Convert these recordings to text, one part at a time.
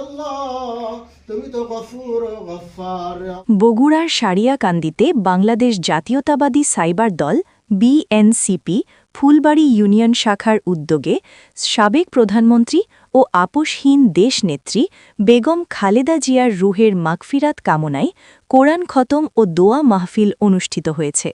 আল্লাহ, তুমি তো গফুর ও গফফার। বগুড়ার সারিয়াকান্দিতে বাংলাদেশ জাতীয়তাবাদী সাইবার দল বিএনসিপি ফুলবাড়ী ইউনিয়ন শাখার উদ্যোগে সাবেক প্রধানমন্ত্রী ও আপোষহীন দেশনেত্রী বেগম খালেদা জিয়ার রুহের মাগফিরাত কামনায় কোরআন খতম ও দোয়া মাহফিল অনুষ্ঠিত হয়েছে।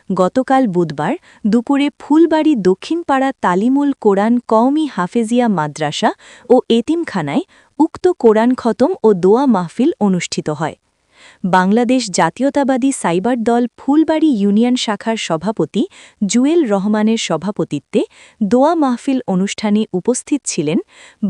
গতকাল বুধবার দুপুরে ফুলবাড়ী দক্ষিণপাড়া তালিমুল কোরআন কওমি হাফেজিয়া মাদ্রাসা ও এতিমখানায় উক্ত কোরআন খতম ও দোয়া মাহফিল অনুষ্ঠিত হয়। বাংলাদেশ জাতীয়তাবাদী সাইবার দল ফুলবাড়ী ইউনিয়ন শাখার সভাপতি জুয়েল রহমানের সভাপতিত্বে দোয়া মাহফিল অনুষ্ঠানে উপস্থিত ছিলেন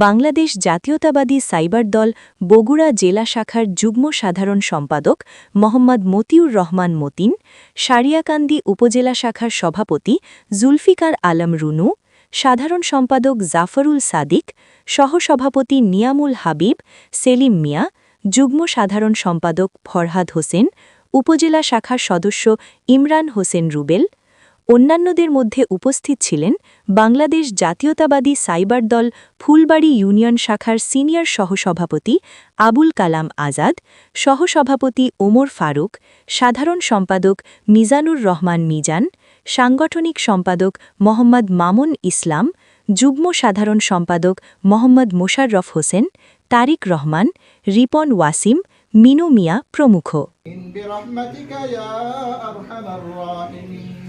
বাংলাদেশ জাতীয়তাবাদী সাইবার দল বগুড়া জেলা শাখার যুগ্ম সাধারণ সম্পাদক মোহাম্মদ মতিউর রহমান মতিন, সারিয়াকান্দি উপজেলা শাখার সভাপতি জুলফিকার আলম রুনু, সাধারণ সম্পাদক জাফরুল সাদিক, সহসভাপতি নিয়ামুল হাবিব, সেলিম মিয়া, যুগ্ম সাধারণ সম্পাদক ফরহাদ হোসেন, উপজেলা শাখার সদস্য ইমরান হোসেন রুবেল। অন্যান্যদের মধ্যে উপস্থিত ছিলেন বাংলাদেশ জাতীয়তাবাদী সাইবার দল ফুলবাড়ী ইউনিয়ন শাখার সিনিয়র সহসভাপতি আবুল কালাম আজাদ, সহসভাপতি ওমর ফারুক, সাধারণ সম্পাদক মিজানুর রহমান মিজান, সাংগঠনিক সম্পাদক মোহাম্মদ মামুন ইসলাম, যুগ্ম সাধারণ সম্পাদক মোহাম্মদ মোশাররফ হোসেন, তারিক রহমান, রিপন ওয়াসিম, মিনু মিয়া প্রমুখ। برحمتك يا أرحم الراحمين।